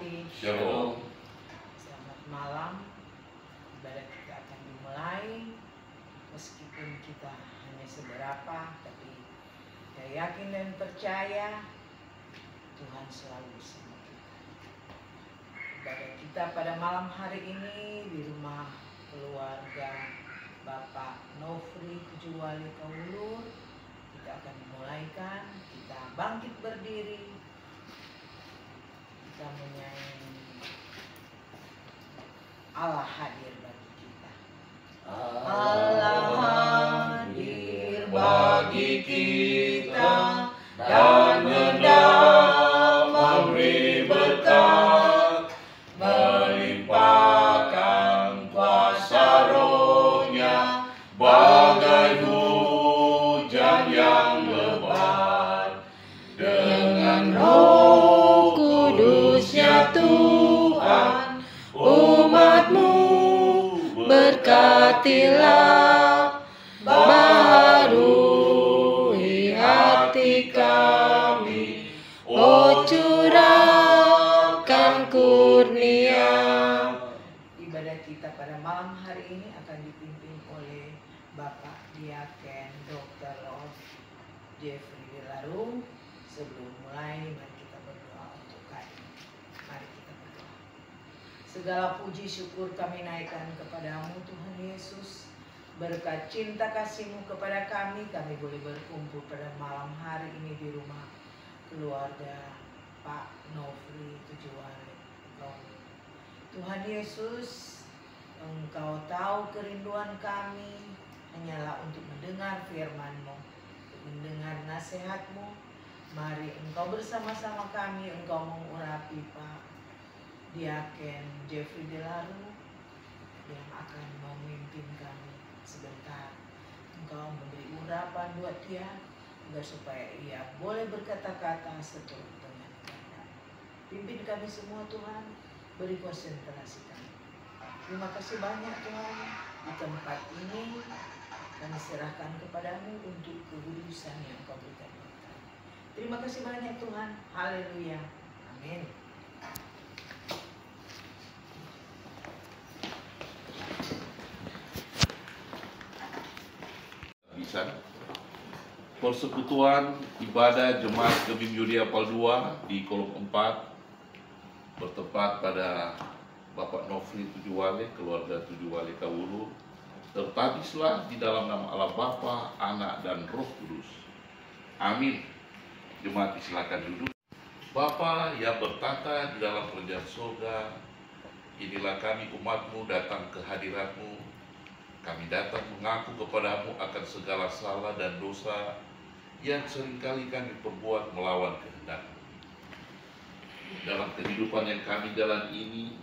pagi. Shalom. Selamat malam. Ibadah kita akan dimulai. Meskipun kita hanya seberapa, tapi kita yakin dan percaya Tuhan selalu bersama kita. Ibadah kita pada malam hari ini di rumah keluarga Bapak Nofri Tujuwali Kawulur. Kita akan memulaikan, kita bangkit berdiri, kita menyanyi Allah hadir bagi kita. Allah hadir bagi kita dan hendak memberi berkat, melimpahkan kuasa Roh-Nya bagai hujan yang lebat. Dengan Roh Kudus-Nya Tuhan, umat-Mu berkatilah, baharui hati kami, oh curahkan kurnia. Ibadah kita pada malam hari ini akan dipimpin oleh Bapak Diaken Dr. Lord Jeffrey Wilarung. Sebelum mulai, mari kita berdoa untuk kami. Mari kita berdoa. Segala puji syukur kami naikkan kepadamu Tuhan Yesus. Berkat cinta kasih-Mu kepada kami boleh berkumpul pada malam hari ini di rumah keluarga Pak Nofri Tujuwali. Tuhan Yesus, Engkau tahu kerinduan kami hanyalah untuk mendengar firman-Mu, untuk mendengar nasihat-Mu. Mari Engkau bersama-sama kami, Engkau mengurapi Pak Diaken Jeffrey Wilarung yang akan memimpin kami sebentar. Engkau memberi urapan buat dia agar supaya ia boleh berkata-kata seturut dengan kehendak. Pimpin kami semua Tuhan, beri konsentrasi kami. Terima kasih banyak Tuhan, di tempat ini kami serahkan kepadamu untuk kekudusan yang Kau berikan. Terima kasih banyak Tuhan. Haleluya. Amin. Persekutuan ibadah Jemaat Gemim Yudia Pal 2 di kolom 4 bertempat pada Bapak Nofri Tujuwali, keluarga Tujuwali Kawulur. Tertabislah di dalam nama Allah Bapa, Anak dan Roh Kudus. Amin. Jemaat silakan duduk. Bapa yang bertata di dalam kerajaan surga, inilah kami umat-Mu datang ke hadirat-Mu. Kami datang mengaku kepadamu akan segala salah dan dosa yang seringkali kami perbuat melawan kehendak-Mu. Dalam kehidupan yang kami jalan ini,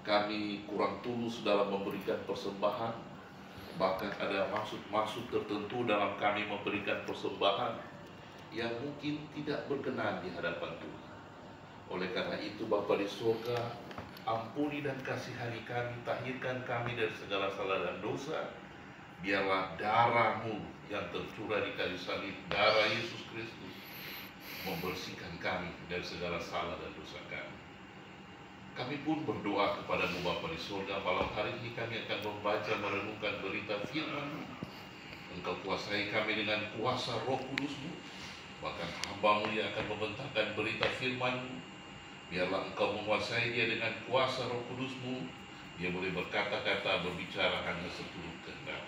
kami kurang tulus dalam memberikan persembahan. Bahkan ada maksud-maksud tertentu dalam kami memberikan persembahan yang mungkin tidak berkenan di hadapan Tuhan. Oleh karena itu Bapa di surga, ampuni dan kasihani kami, tahirkan kami dari segala salah dan dosa. Biarlah darah-Mu yang tercurah di kayu salib, darah Yesus Kristus, membersihkan kami dari segala salah dan dosa kami. Kami pun berdoa kepada-Mu Bapa di surga, malam hari ini kami akan membaca merenungkan berita firman-Mu. Engkau kuasai kami dengan kuasa Roh Kudus-Mu. Bahkan hamba-Mu yang akan membentangkan berita firman-Mu, biarlah Engkau menguasai dia dengan kuasa Roh Kudus-Mu. Dia boleh berkata-kata, berbicara hanya seturut kehendak.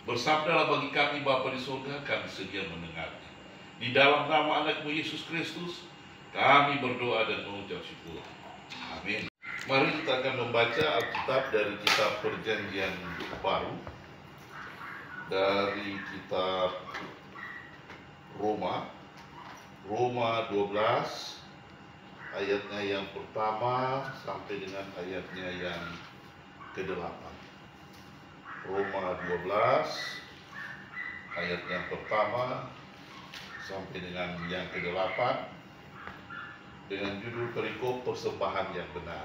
Bersabdalah bagi kami Bapa di surga, kami sedia mendengarnya. Di dalam nama Anak-Mu Yesus Kristus, kami berdoa dan mengucap syukur. Amin. Mari kita akan membaca Alkitab dari kitab Perjanjian Baru, dari kitab Roma 12 ayatnya yang pertama sampai dengan ayatnya yang ke-8. Roma 12 ayat yang pertama sampai dengan yang ke-8 dengan judul perikop persembahan yang benar.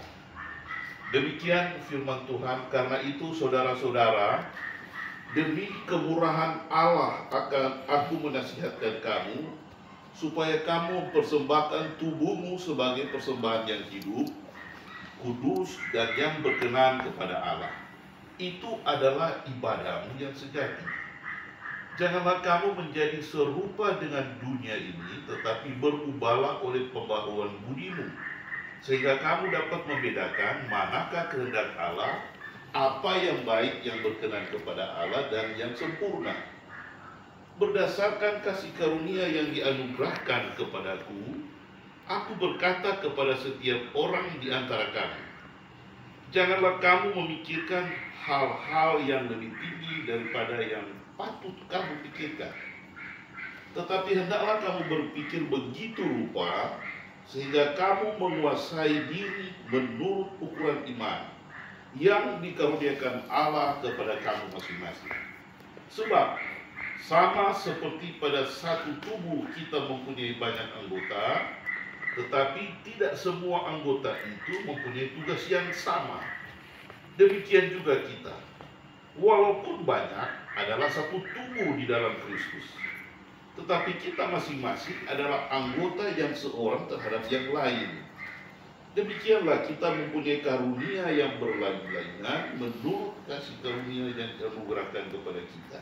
Demikian firman Tuhan, karena itu saudara-saudara, demi kemurahan Allah akan aku menasihatkan kamu supaya kamu mempersembahkan tubuhmu sebagai persembahan yang hidup, kudus, dan yang berkenan kepada Allah. Itu adalah ibadahmu yang sejati. Janganlah kamu menjadi serupa dengan dunia ini, tetapi berubahlah oleh pembaharuan budimu, sehingga kamu dapat membedakan manakah kehendak Allah, apa yang baik, yang berkenan kepada Allah, dan yang sempurna. Berdasarkan kasih karunia yang dianugerahkan kepadaku, aku berkata kepada setiap orang di antara kamu, janganlah kamu memikirkan hal-hal yang lebih tinggi daripada yang patut kamu pikirkan, tetapi hendaklah kamu berpikir begitu rupa sehingga kamu menguasai diri menurut ukuran iman yang dikaruniakan Allah kepada kamu masing-masing. Sebab sama seperti pada satu tubuh kita mempunyai banyak anggota, tetapi tidak semua anggota itu mempunyai tugas yang sama. Demikian juga kita, walaupun banyak, adalah satu tubuh di dalam Kristus, tetapi kita masing-masing adalah anggota yang seorang terhadap yang lain. Demikianlah kita mempunyai karunia yang berlainan menurut kasih karunia yang dianugerahkan kepada kita.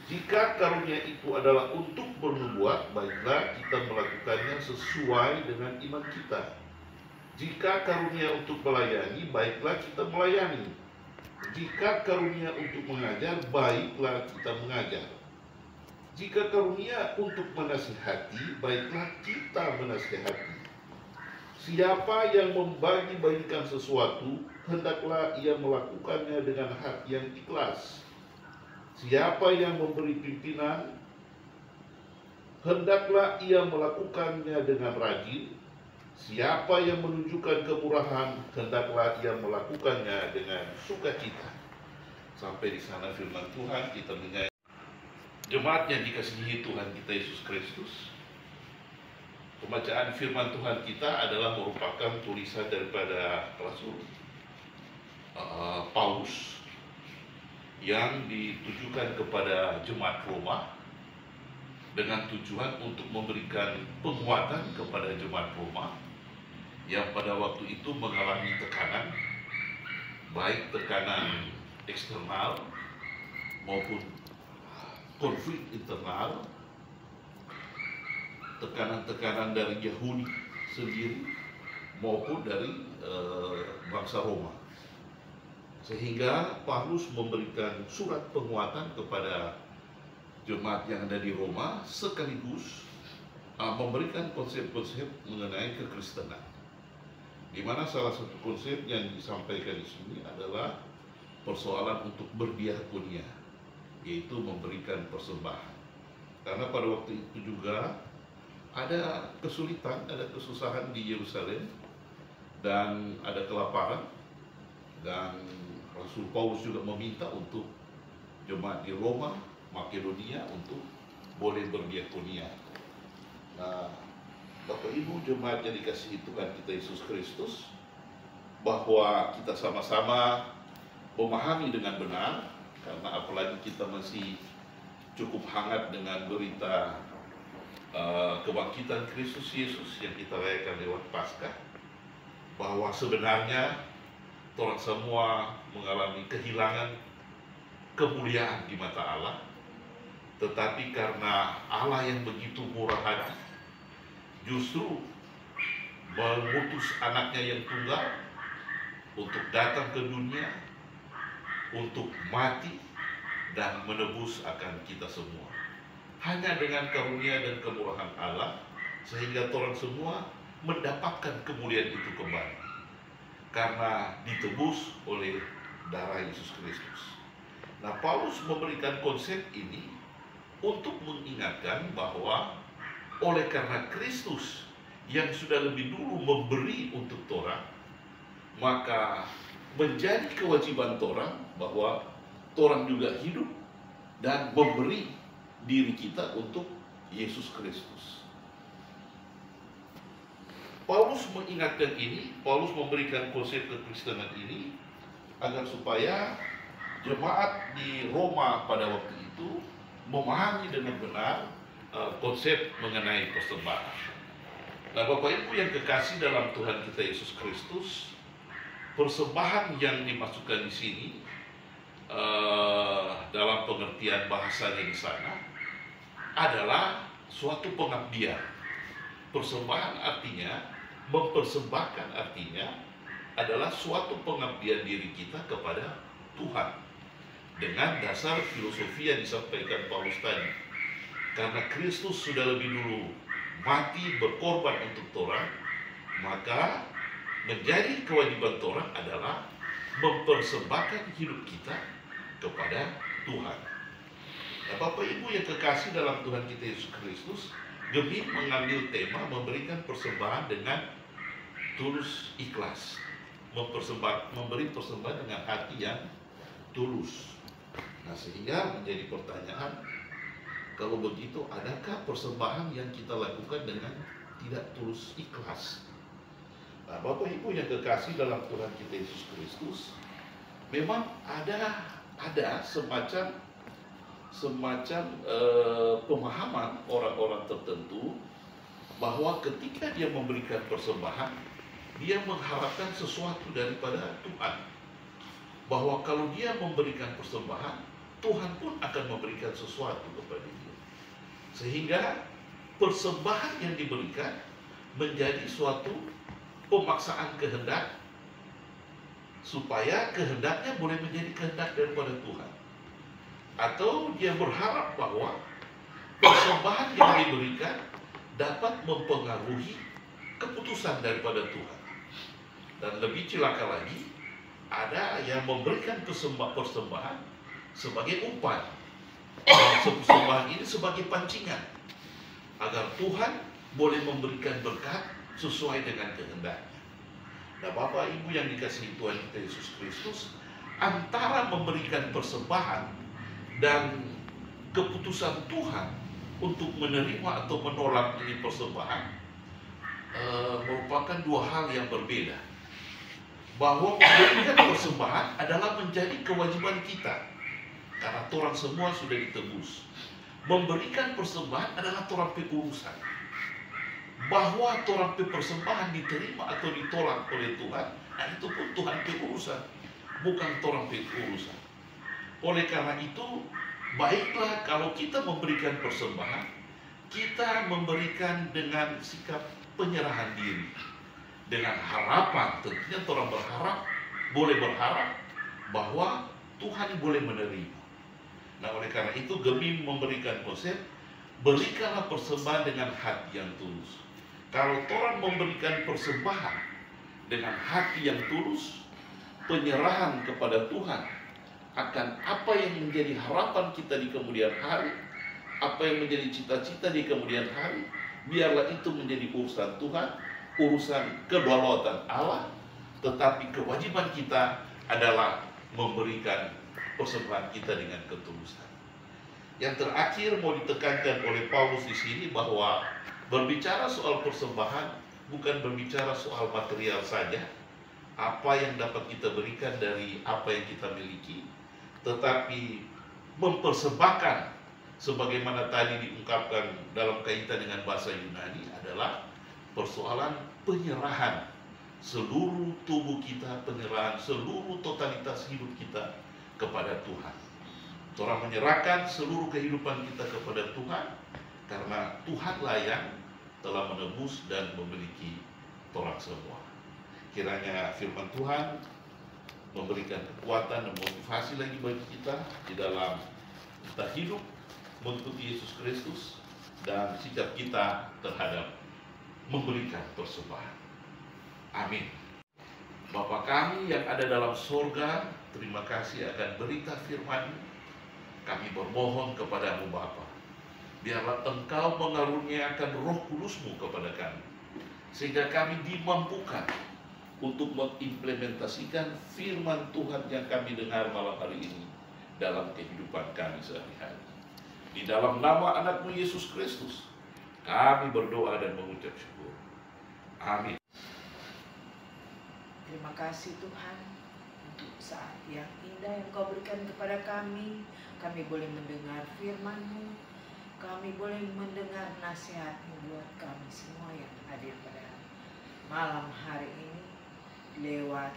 Jika karunia itu adalah untuk bernubuat, baiklah kita melakukannya sesuai dengan iman kita. Jika karunia untuk melayani, baiklah kita melayani. Jika karunia untuk mengajar, baiklah kita mengajar. Jika karunia untuk menasihati, baiklah kita menasihati. Siapa yang membagi-bagikan sesuatu, hendaklah ia melakukannya dengan hati yang ikhlas. Siapa yang memberi pimpinan, hendaklah ia melakukannya dengan rajin. Siapa yang menunjukkan kemurahan, hendaklah ia melakukannya dengan sukacita. Sampai di sana firman Tuhan. Kita menyanyi. Jemaat yang dikasihi Tuhan kita Yesus Kristus, pembacaan firman Tuhan kita adalah merupakan tulisan daripada Rasul Paulus yang ditujukan kepada jemaat Roma dengan tujuan untuk memberikan penguatan kepada jemaat Roma yang pada waktu itu mengalami tekanan, baik tekanan eksternal maupun konflik internal, tekanan-tekanan dari Yahudi sendiri maupun dari bangsa Roma. Sehingga Paulus memberikan surat penguatan kepada jemaat yang ada di Roma, sekaligus memberikan konsep-konsep mengenai kekristenan, di mana salah satu konsep yang disampaikan di sini adalah persoalan untuk berdiakonia, yaitu memberikan persembahan. Karena pada waktu itu juga ada kesulitan, ada kesusahan di Yerusalem, dan ada kelaparan, dan Rasul Paulus juga meminta untuk jemaat di Roma, Makedonia untuk boleh berdiakonia. Nah, Bapak Ibu jemaat yang dikasihi Tuhan kita Yesus Kristus, bahwa kita sama-sama memahami dengan benar, karena apalagi kita masih cukup hangat dengan berita kebangkitan Kristus Yesus yang kita rayakan lewat Paskah, bahwa sebenarnya orang semua mengalami kehilangan kemuliaan di mata Allah, tetapi karena Allah yang begitu murah hati justru mengutus anaknya yang tunggal untuk datang ke dunia, untuk mati dan menebus akan kita semua. Hanya dengan karunia dan kemurahan Allah, sehingga orang semua mendapatkan kemuliaan itu kembali, karena ditebus oleh darah Yesus Kristus. Nah, Paulus memberikan konsep ini untuk mengingatkan bahwa oleh karena Kristus yang sudah lebih dulu memberi untuk Torah, maka menjadi kewajiban Torah bahwa Torah juga hidup dan memberi diri kita untuk Yesus Kristus. Paulus mengingatkan ini, Paulus memberikan konsep kekristenan ini agar supaya jemaat di Roma pada waktu itu memahami dengan benar konsep mengenai persembahan. Nah, Bapak Ibu yang kekasih dalam Tuhan kita Yesus Kristus, persembahan yang dimasukkan di sini dalam pengertian bahasanya di sana adalah suatu pengabdian. Persembahan artinya, mempersembahkan artinya adalah suatu pengabdian diri kita kepada Tuhan dengan dasar filosofi yang disampaikan Paulus tadi. Karena Kristus sudah lebih dulu mati berkorban untuk Torah, maka menjadi kewajiban Torah adalah mempersembahkan hidup kita kepada Tuhan. Nah, Bapak Ibu yang kekasih dalam Tuhan kita Yesus Kristus, Gemim mengambil tema memberikan persembahan dengan tulus ikhlas, memberi persembahan dengan hati yang tulus. Nah, sehingga menjadi pertanyaan, kalau begitu adakah persembahan yang kita lakukan dengan tidak tulus ikhlas? Nah, Bapak Ibu yang kekasih dalam Tuhan kita Yesus Kristus, memang ada semacam pemahaman orang-orang tertentu bahwa ketika dia memberikan persembahan, dia mengharapkan sesuatu daripada Tuhan. Bahwa kalau dia memberikan persembahan, Tuhan pun akan memberikan sesuatu kepada dia. Sehingga persembahan yang diberikan menjadi suatu pemaksaan kehendak, supaya kehendaknya boleh menjadi kehendak daripada Tuhan. Atau dia berharap bahwa persembahan yang diberikan dapat mempengaruhi keputusan daripada Tuhan. Dan lebih celaka lagi, ada yang memberikan persembahan sebagai umpan. Persembahan ini sebagai pancingan agar Tuhan boleh memberikan berkat sesuai dengan kehendaknya. Nah, Bapak Ibu yang dikasihi Tuhan kita Yesus Kristus, antara memberikan persembahan dan keputusan Tuhan untuk menerima atau menolak ini persembahan merupakan dua hal yang berbeda. Bahwa memberikan persembahan adalah menjadi kewajiban kita, karena orang semua sudah ditebus. Memberikan persembahan adalah orang urusan. Bahwa orang persembahan diterima atau ditolak oleh Tuhan, nah itu pun Tuhan urusan, bukan orang urusan. Oleh karena itu, baiklah kalau kita memberikan persembahan, kita memberikan dengan sikap penyerahan diri, dengan harapan. Tentunya orang boleh berharap bahwa Tuhan boleh menerima. Nah, oleh karena itu Gemim memberikan konsep, berikanlah persembahan dengan hati yang tulus. Kalau orang memberikan persembahan dengan hati yang tulus, penyerahan kepada Tuhan akan apa yang menjadi harapan kita di kemudian hari, apa yang menjadi cita-cita di kemudian hari, biarlah itu menjadi urusan Tuhan, urusan kedaulatan Allah, tetapi kewajiban kita adalah memberikan persembahan kita dengan ketulusan. Yang terakhir mau ditekankan oleh Paulus di sini bahwa berbicara soal persembahan bukan berbicara soal material saja, apa yang dapat kita berikan dari apa yang kita miliki, tetapi mempersembahkan sebagaimana tadi diungkapkan dalam kaitan dengan bahasa Yunani adalah persoalan penyerahan seluruh tubuh kita, penyerahan seluruh totalitas hidup kita kepada Tuhan. Orang menyerahkan seluruh kehidupan kita kepada Tuhan karena Tuhanlah yang telah menebus dan memiliki orang semua. Kiranya firman Tuhan memberikan kekuatan dan motivasi lagi bagi kita di dalam kita hidup mengikuti Yesus Kristus dan sikap kita terhadap memberikan persembahan. Amin. Bapa kami yang ada dalam sorga, terima kasih akan berita firman-Mu. Kami bermohon kepadamu Bapa, biarlah Engkau mengaruniakan Roh Kudus-Mu kepada kami, sehingga kami dimampukan untuk mengimplementasikan firman Tuhan yang kami dengar malam hari ini dalam kehidupan kami sehari-hari. Di dalam nama anak-Mu Yesus Kristus, kami berdoa dan mengucap syukur. Amin. Terima kasih Tuhan untuk saat yang indah yang Kau berikan kepada kami. Kami boleh mendengar firman-Mu. kami boleh mendengar nasihat-Mu buat kami semua yang hadir pada malam hari ini lewat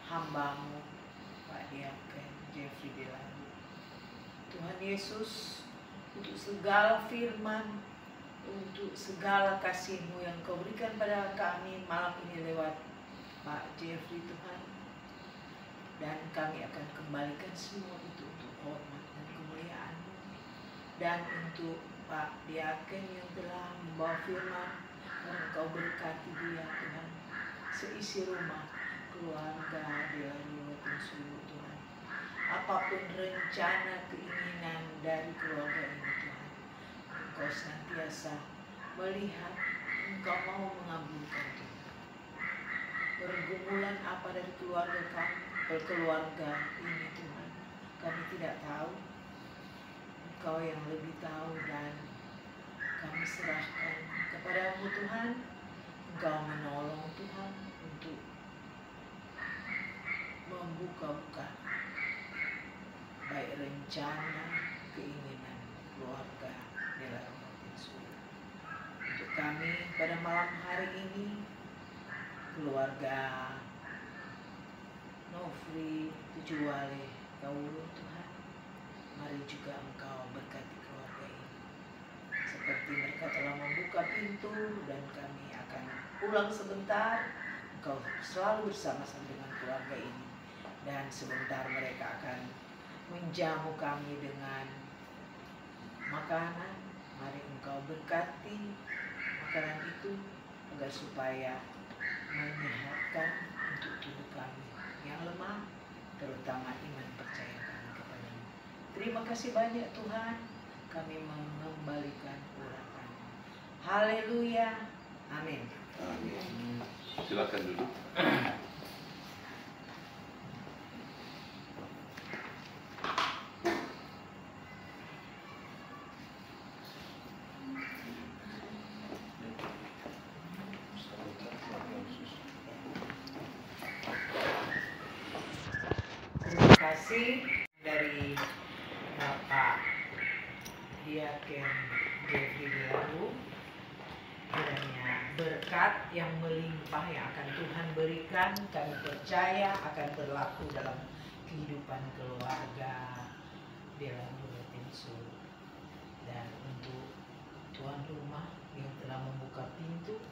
hamba-Mu Pak Diaken Jeffrey Delaru. Tuhan Yesus, untuk segala firman, untuk segala kasih-Mu yang Kau berikan pada kami malam ini lewat Pak Jeffrey Tuhan, dan kami akan kembalikan semua itu untuk hormat dan kemuliaan-Mu. Dan untuk Pak Diaken yang telah membawa firman, Engkau berkati dia Tuhan, seisi rumah, keluarga, Delaru seluruh Tuhan. Apapun rencana keinginan dari keluarga ini Tuhan, Engkau senantiasa melihat, Engkau mau mengabulkan Tuhan. Pergumulan apa dari keluarga kami, keluarga ini Tuhan, kami tidak tahu. Engkau yang lebih tahu, dan kami serahkan kepada-Mu Tuhan. Engkau menolong Tuhan untuk membuka-buka baik rencana, keinginan keluarga Delaru. Untuk kami pada malam hari ini, keluarga Nofri Tujuwale Kawulu Tuhan, mari juga Engkau berkati keluarga ini. Seperti mereka telah membuka pintu dan kami akan pulang sebentar, Engkau selalu bersama-sama dengan keluarga ini. Dan sebentar mereka akan menjamu kami dengan makanan. Mari Engkau berkati makanan itu agar supaya menyehatkan untuk tubuh kami yang lemah, terutama iman percaya kami kepada-Mu. Terima kasih banyak Tuhan, kami mengembalikan urapan. Haleluya, amin. Amin. Silakan duduk. Terima kasih dari Bapak Diaken Jeffrey Delaru. Kiranya berkat yang melimpah yang akan Tuhan berikan, kami percaya akan berlaku dalam kehidupan keluarga Delaru Retinsu. Dan untuk tuan rumah yang telah membuka pintu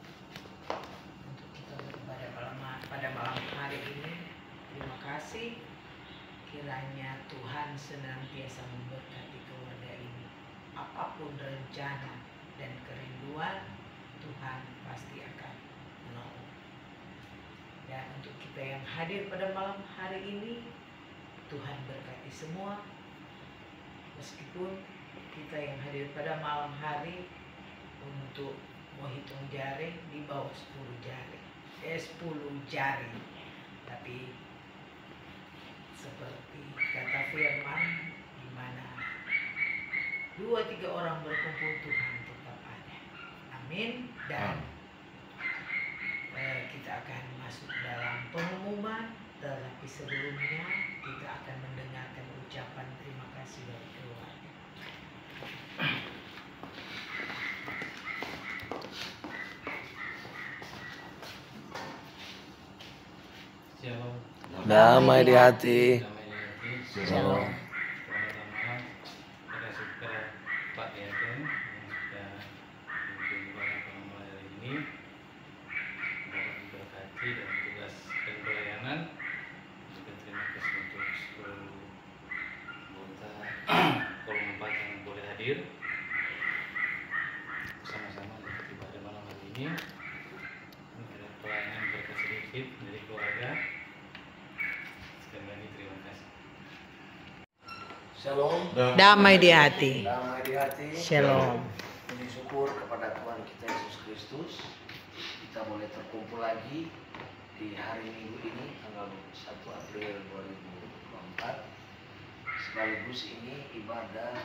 untuk kita beribadah pada malam hari ini, terima kasih. Kiranya Tuhan senantiasa memberkati keluarga ini. Apapun rencana dan kerinduan, Tuhan pasti akan menolong. Dan untuk kita yang hadir pada malam hari ini, Tuhan berkati semua. Meskipun kita yang hadir pada malam hari untuk menghitung jari di bawah 10 jari, 10 jari, tapi seperti kata firman, di mana 2-3 orang berkumpul, Tuhan tetap ada. Amin. Dan kita akan masuk dalam pengumuman, tetapi sebelumnya kita akan mendengarkan ucapan terima kasih dari keluarga. Shalom. Damai di hati. Damai di hati. Shalom. Pertama-tama kita kasih kepada Pak Diaken yang sudah memimpin ibadah pada malam hari ini. Semoga diberkati dalam tugas dan pelayanan. Juga terima kasih untuk seluruh anggota kolom 4 yang boleh hadir bersama-sama untuk ibadah malam hari ini. Ada pelayanan berkat sedikit dari keluarga. Sekali lagi terima kasih. Shalom. Damai di hati. Damai di hati. Shalom. Puji syukur kepada Tuhan kita Yesus Kristus. Kita boleh terkumpul lagi di hari Minggu ini tanggal 1 April 2024. Sekaligus ini ibadah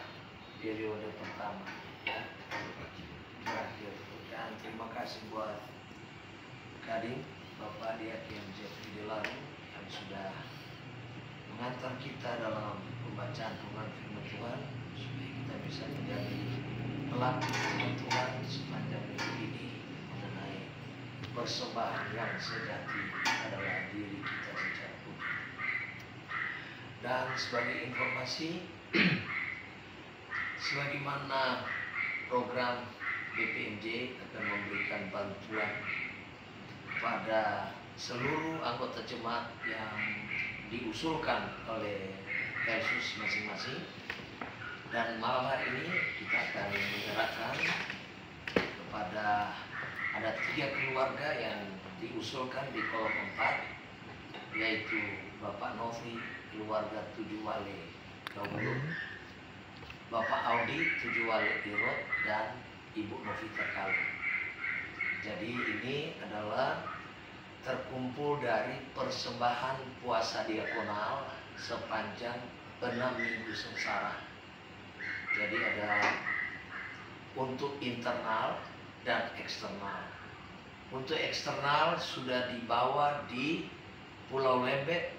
periode pertama ya. Terakhir. Dan terima kasih buat Kading Bapak Diaken Jeffrey Delaru yang sudah mengantar kita dalam pembacaan firman Tuhan supaya kita bisa menjadi berlaku firman Tuhan sepanjang minggu ini mengenai persembahan yang sejati adalah diri kita secara utuh. Dan sebagai informasi, sebagaimana program BPMJ akan memberikan bantuan pada seluruh anggota jemaat yang diusulkan oleh Yesus masing-masing. Dan malam hari ini kita akan menyerahkan kepada ada 3 keluarga yang diusulkan di kolom 4, yaitu Bapak Novi, keluarga Tujuwale Kawulu, Bapak Audi Tujuwale Irot, dan Ibu Novita Kalu. Jadi ini adalah terkumpul dari persembahan puasa diakonal sepanjang 6 minggu sengsara. Jadi ada untuk internal dan eksternal. Untuk eksternal sudah dibawa di Pulau Lembek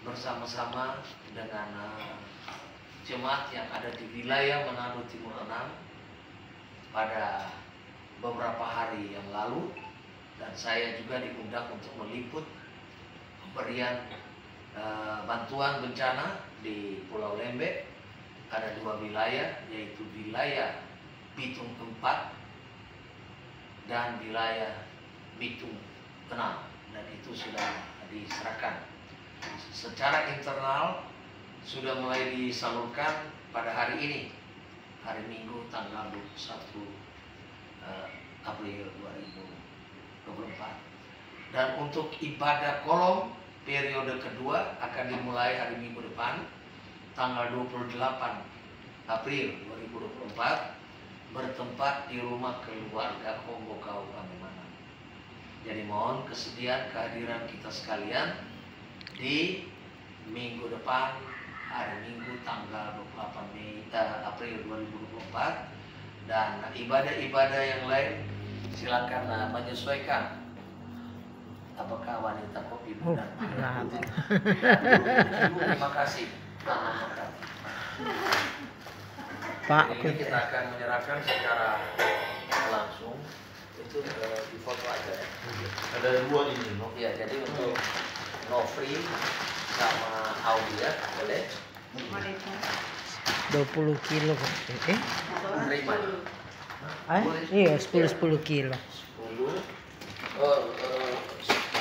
bersama-sama dengan jemaat yang ada di wilayah Manado Timur 6 pada beberapa hari yang lalu, dan saya juga diundang untuk meliput pemberian bantuan bencana di Pulau Lembek. Ada 2 wilayah, yaitu wilayah Bitung 4 dan wilayah Bitung 6, dan itu sudah diserahkan. Secara internal sudah mulai disalurkan pada hari ini, hari Minggu tanggal 21 April 2024. Dan untuk ibadah kolom periode kedua akan dimulai hari Minggu depan tanggal 28 April 2024 bertempat di rumah keluarga Hombokau Pamemanan. Jadi mohon kesediaan kehadiran kita sekalian di minggu depan, hari Minggu tanggal 28 April 2024, dan ibadah-ibadah yang lain silakan menyesuaikan apakah wanita kopi dan terima kasih. Pak, ini kita akan menyerahkan secara langsung itu di foto aja ya. Ada 2 ini, no? Ya, jadi untuk Nofri sama Audi ya, boleh? 20 kilo. Terima. Iya, 10 kilo. 10.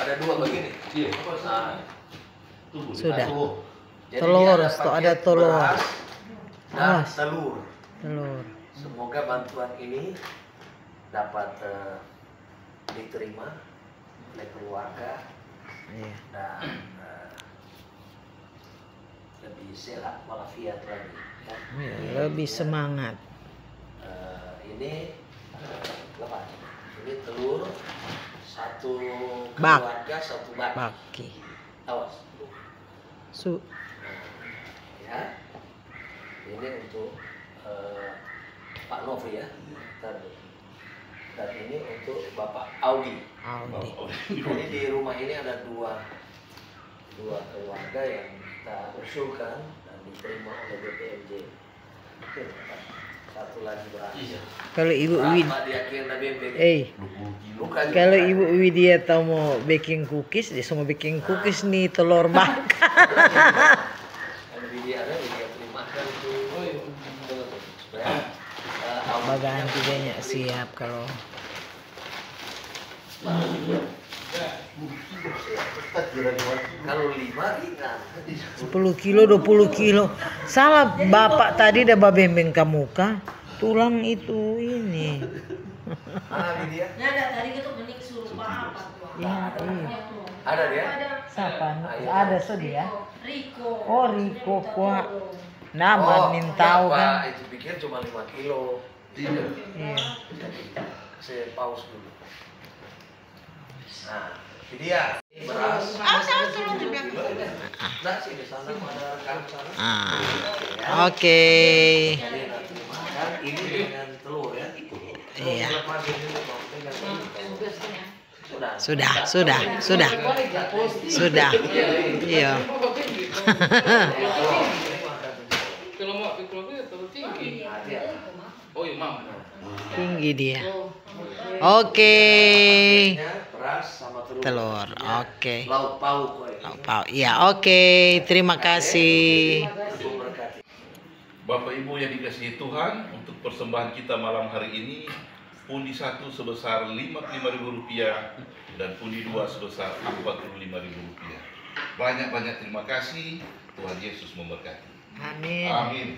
Ada 2 begini. Iya. Nah, Sudah. jadi Telur, dia ada paket telur. beras dan Awas. telur. Semoga bantuan ini dapat diterima oleh keluarga dan lebih sehat walafiat lagi. Ya. Lebih semangat. Ini lepas. Ini telur satu Bak. keluarga satu bak. Baki. Awas. Ya. Ini untuk Pak Novi ya. Dan ini untuk Bapak Audi. Jadi di rumah ini ada dua keluarga yang kita usulkan dan diterima oleh BPMJ. Satu lagi berhasil. Kalau Ibu Kalau Ibu Widya tahu mau baking cookies, dia semua baking cookies nih telur bak. Kalau Widya ada, Widya terima kan itu. Bagan tidaknya siap kalau Kalau 5 ringan. 10 kilo 20 kilo. Salah bapak tadi udah babembeng ke muka. Tulang itu ini. Mana Widya? Ada tadi itu menik suruh apa tuh? Iya. Ada dia? Siapa? Ada sedia. Riko. Oh, Riko kuah. Nama nin tahu kan. Itu pikir cuma 5 kilo. Iya. Saya pause dulu. Nah, ini dia beras. Nah, sini sana ada rekan sana. Oke. Jadi nanti dimakan ini dengan telur ya. Iya. Lepas ini pegang ini. Sudah. Iya. Kalau mau pikul itu terlalu tinggi. Tinggi dia. Tuh. Oke. Beras sama Telur. Oke. Lauk pauk. Ya, oke. Terima kasih. Memberkati. Bapak Ibu yang dikasihi Tuhan, untuk persembahan kita malam hari ini, pundi 1 sebesar Rp55.000 dan pundi 2 sebesar Rp45.000. Banyak-banyak terima kasih. Tuhan Yesus memberkati. Amin. Amin.